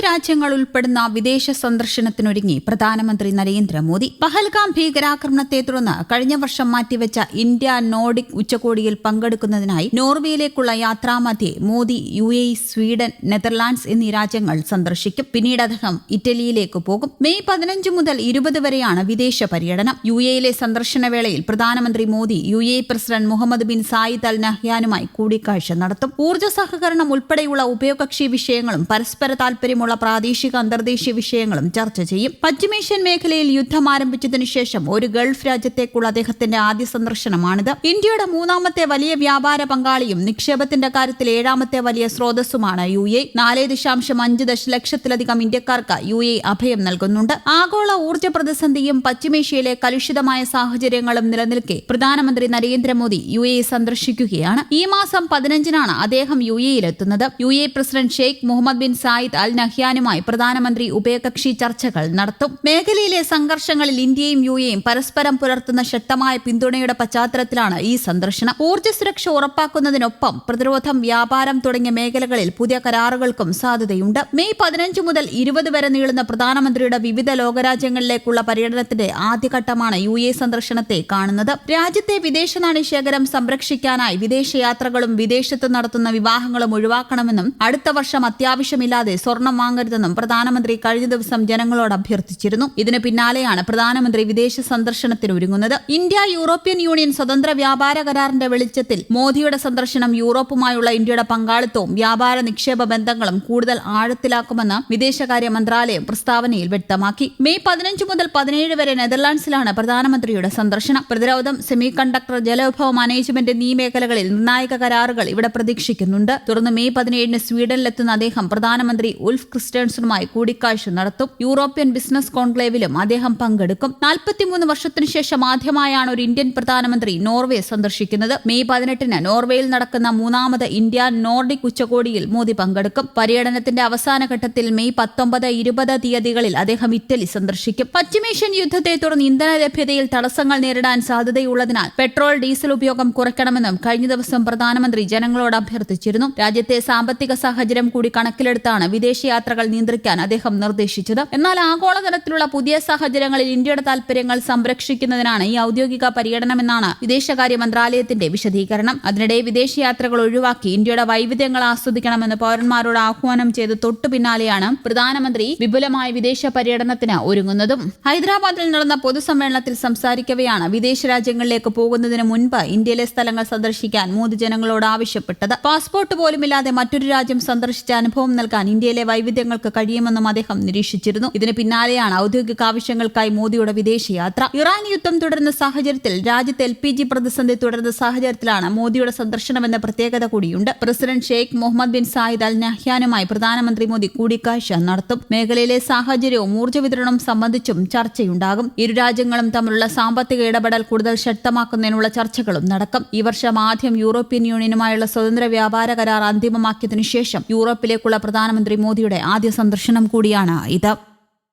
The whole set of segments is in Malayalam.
രാജ്യങ്ങൾ ഉൾപ്പെടുന്ന വിദേശ സന്ദർശനത്തിനൊരുങ്ങി പ്രധാനമന്ത്രി നരേന്ദ്രമോദി. പഹൽഗാം ഭീകരാക്രമണത്തെ തുടർന്ന് കഴിഞ്ഞ വർഷം മാറ്റിവെച്ച ഇന്ത്യ നോർഡിക് ഉച്ചകോടിയിൽ പങ്കെടുക്കുന്നതിനായി നോർവേയിലേക്കുള്ള യാത്രാമധ്യേ മോദി UAE, സ്വീഡൻ, നെതർലാൻഡ്സ് എന്നീ രാജ്യങ്ങൾ സന്ദർശിക്കും. പിന്നീട് അദ്ദേഹം ഇറ്റലിയിലേക്ക് പോകും. മെയ് 15 മുതൽ 20 വരെയാണ് വിദേശ പര്യടനം. UAE സന്ദർശന വേളയിൽ പ്രധാനമന്ത്രി മോദി UAE പ്രസിഡന്റ് മുഹമ്മദ് ബിൻ സായിദ് അൽ നഹ്യാനുമായി കൂടിക്കാഴ്ച നടത്തും. ഊർജ്ജ സഹകരണം ഉൾപ്പെടെയുള്ള ഉഭയകക്ഷി വിഷയങ്ങളും പരസ്പര താൽപര്യമുള്ള പ്രാദേശിക അന്തർദേശീയ വിഷയങ്ങളും ചർച്ച ചെയ്യും. പശ്ചിമേഷ്യൻ മേഖലയിൽ യുദ്ധം ആരംഭിച്ചതിനു ശേഷം ഒരു ഗൾഫ് രാജ്യത്തേക്കുള്ള അദ്ദേഹത്തിന്റെ ആദ്യ സന്ദർശനമാണിത്. ഇന്ത്യയുടെ മൂന്നാമത്തെ വലിയ വ്യാപാര പങ്കാളിയും നിക്ഷേപത്തിന്റെ കാര്യത്തിൽ 7ാമത്തെ വലിയ സ്രോതസ്സുമാണ് UAE. 4.5 ദശലക്ഷത്തിലധികം ഇന്ത്യക്കാർക്ക് UAE അഭയം നൽകുന്നുണ്ട്. ആഗോള ഊർജ്ജ പ്രതിസന്ധിയും പശ്ചിമേഷ്യയിലെ കലുഷിതമായ സാഹചര്യങ്ങളും നിലനിൽക്കെ പ്രധാനമന്ത്രി നരേന്ദ്രമോദി UAE സന്ദർശിക്കുകയാണ്. ഈ മാസം 15-നാണ് അദ്ദേഹം UAE-യിലെത്തുന്നത്. UAE പ്രസിഡന്റ് ഷെയ്ഖ് മുഹമ്മദ് ബിൻ സായിദ് അൽ നഹ്യാനുമായി പ്രധാനമന്ത്രി ഉഭയകക്ഷി ചർച്ചകൾ നടത്തും. മേഖലയിലെ സംഘർഷങ്ങളിൽ ഇന്ത്യയും UAE-യും പരസ്പരം പുലർത്തുന്ന ശക്തമായ പിന്തുണയുടെ പശ്ചാത്തലത്തിലാണ് ഈ സന്ദർശനം. ഊർജ്ജ സുരക്ഷ ഉറപ്പാക്കുന്നതിനൊപ്പം പ്രതിരോധം, വ്യാപാരം തുടങ്ങിയ മേഖലകളിൽ പുതിയ കരാറുകൾക്കും സാധ്യതയുണ്ട്. മെയ് 15 മുതൽ 20 വരെ നീളുന്ന പ്രധാനമന്ത്രിയുടെ വിവിധ ലോകരാജ്യങ്ങളിലേക്കുള്ള പര്യടനത്തിന്റെ ആദ്യഘട്ടമാണ് UAE സന്ദർശനത്തെ കാണുന്നത്. രാജ്യത്തെ വിദേശ നാണ്യശേഖരം സംരക്ഷിക്കാനായി വിദേശയാത്രകളും വിദേശത്ത് നടത്തുന്ന വിവാഹങ്ങളും ഒഴിവാക്കണമെന്നും അടുത്ത വർഷം അത്യാവശ്യമില്ലാതെ സ്വർണം വാങ്ങരുതെന്നും പ്രധാനമന്ത്രി കഴിഞ്ഞ ദിവസം ജനങ്ങളോട് അഭ്യർത്ഥിച്ചിരുന്നു. ഇതിന് പിന്നാലെയാണ് പ്രധാനമന്ത്രി വിദേശ സന്ദർശനത്തിന് ഒരുങ്ങുന്നത്. ഇന്ത്യ യൂറോപ്യൻ യൂണിയൻ സ്വതന്ത്ര വ്യാപാര കരാറിന്റെ വെളിച്ചത്തിൽ മോദിയുടെ സന്ദർശനം യൂറോപ്പുമായുള്ള ഇന്ത്യയുടെ പങ്കാളിത്തവും വ്യാപാര നിക്ഷേപ ബന്ധങ്ങളും കൂടുതൽ ആഴത്തിലാക്കുമെന്ന് വിദേശകാര്യ മന്ത്രാലയം പ്രസ്താവനയിൽ വ്യക്തമാക്കി. മെയ് 15 മുതൽ 17 വരെ നെതർലാൻഡ്സിലാണ് പ്രധാനമന്ത്രിയുടെ സന്ദർശനം. പ്രതിരോധം, സെമി കണ്ടക്ടർ, ജലവിഭവ മാനേജ്മെന്റ് എന്നീ മേഖലകളിൽ നിർണായക കരാറുകൾ ഇവിടെ പ്രതീക്ഷിക്കുന്നുണ്ട്. തുടർന്ന് മെയ് 17-ന് സ്വീഡനിലെത്തുന്ന അദ്ദേഹം പ്രധാനമന്ത്രി ഉൾഫ് ക്രിസ്റ്റേഴ്സണുമായി കൂടിക്കാഴ്ച നടത്തും. യൂറോപ്യൻ ബിസിനസ് കോൺക്ലേവിലും അദ്ദേഹം പങ്കെടുക്കും. 43 വർഷത്തിനു ശേഷം ആദ്യമായാണ് ഒരു ഇന്ത്യൻ പ്രധാനമന്ത്രി നോർവേ സന്ദർശിക്കുന്നത്. മെയ് 18-ന് നോർവേയിൽ നടക്കുന്ന 3ാമത് ഇന്ത്യ നോർഡിക് ഉച്ചകോടിയിൽ മോദി പങ്കെടുക്കും. പര്യടനത്തിന്റെ അവസാന ഘട്ടത്തിൽ മെയ് 19, 20 തീയതികളിൽ അദ്ദേഹം ഇറ്റലി സന്ദർശിക്കും. പശ്ചിമേഷ്യൻ യുദ്ധത്തെ തുടർന്ന് ഇന്ധന ലഭ്യതയിൽ തടസ്സങ്ങൾ നേരിടാൻ സാധ്യതയുള്ളതിനാൽ പെട്രോൾ, ഡീസൽ ഉപയോഗം കുറയ്ക്കണമെന്നും കഴിഞ്ഞ ദിവസം പ്രധാനമന്ത്രി ജനങ്ങളോട് അഭ്യർത്ഥിച്ചിരുന്നു. രാജ്യത്തെ സാമ്പത്തിക സാഹചര്യം കൂടി കണക്കിലെടുത്താണ് വിദേശയാത്രകൾ നിയന്ത്രിക്കാൻ അദ്ദേഹം നിർദ്ദേശിച്ചത്. എന്നാൽ ആഗോളതലത്തിലുള്ള പുതിയ സാഹചര്യങ്ങളിൽ ഇന്ത്യയുടെ താൽപര്യങ്ങൾ സംരക്ഷിക്കുന്നതിനാണ് ഈ ഔദ്യോഗിക പര്യടനമെന്നാണ് വിദേശകാര്യ മന്ത്രാലയത്തിന്റെ വിശദീകരണം. അതിനിടെ വിദേശയാത്രകൾ ഒഴിവാക്കി ഇന്ത്യയുടെ വൈവിധ്യങ്ങൾ ആസ്വദിക്കണമെന്ന് പൗരന്മാരോട് ആഹ്വാനം ചെയ്ത് തൊട്ടു പിന്നാലെയാണ് പ്രധാനമന്ത്രി വിപുലമായ വിദേശ പര്യടനത്തിന് ഒരുങ്ങുന്നതും. ഹൈദരാബാദിൽ നടന്ന പൊതുസമ്മേളനത്തിൽ സംസാരിക്കവെയാണ് വിദേശ രാജ്യങ്ങളിലേക്ക് പോകുന്നതിന് മുൻപ് ഇന്ത്യയിലെ സ്ഥലങ്ങൾ സന്ദർശിക്കാൻ മോദി ജനങ്ങളോട് ആവശ്യപ്പെട്ടത്. പാസ്പോർട്ട് പോലുമില്ലാതെ മറ്റൊരു രാജ്യം സന്ദർശിച്ച അനുഭവം നൽകാൻ ഇന്ത്യയിലെ വൈവിധ്യങ്ങൾക്ക് കഴിയുമെന്നും അദ്ദേഹം നിരീക്ഷിച്ചിരുന്നു. ഇതിന് പിന്നാലെയാണ് ഔദ്യോഗിക ആവശ്യങ്ങൾക്കായി മോദിയുടെ വിദേശയാത്ര. ഇറാൻ യുദ്ധം തുടരുന്ന സാഹചര്യത്തിൽ രാജ്യത്ത് LPG പ്രതിസന്ധി തുടരുന്ന സാഹചര്യത്തിലാണ് മോദിയുടെ സന്ദർശനമെന്ന പ്രത്യേകത കൂടിയുണ്ട്. പ്രസിഡന്റ് ഷെയ്ഖ് മുഹമ്മദ് ബിൻ സായിദ് അൽ നഹ്യാനുമായി പ്രധാനമന്ത്രി മോദി കൂടിക്കാഴ്ച നടത്തും. മേഖലയിലെ സാഹചര്യവും ഊർജ്ജ വിതരണവും സംബന്ധിച്ചും ചർച്ചയുണ്ടാകും. ഇരു രാജ്യങ്ങളും തമ്മിലുള്ള സാമ്പത്തിക ഇടപെടൽ കൂടുതൽ ശക്തമാക്കുന്നതിനുള്ള ചർച്ചകളും നടക്കും. ഈ വർഷം ആദ്യം യൂറോപ്യൻ യൂണിയനുമായുള്ള സ്വതന്ത്ര വ്യാപാര കരാർ അന്തിമമാക്കിയതിനു ശേഷം യൂറോപ്പിലേക്കുള്ള പ്രധാനമന്ത്രി മോദിയുടെ ആദ്യ സന്ദർശനം കൂടിയാണ് ഇത്.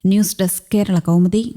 News desk, Kerala Kaumudi.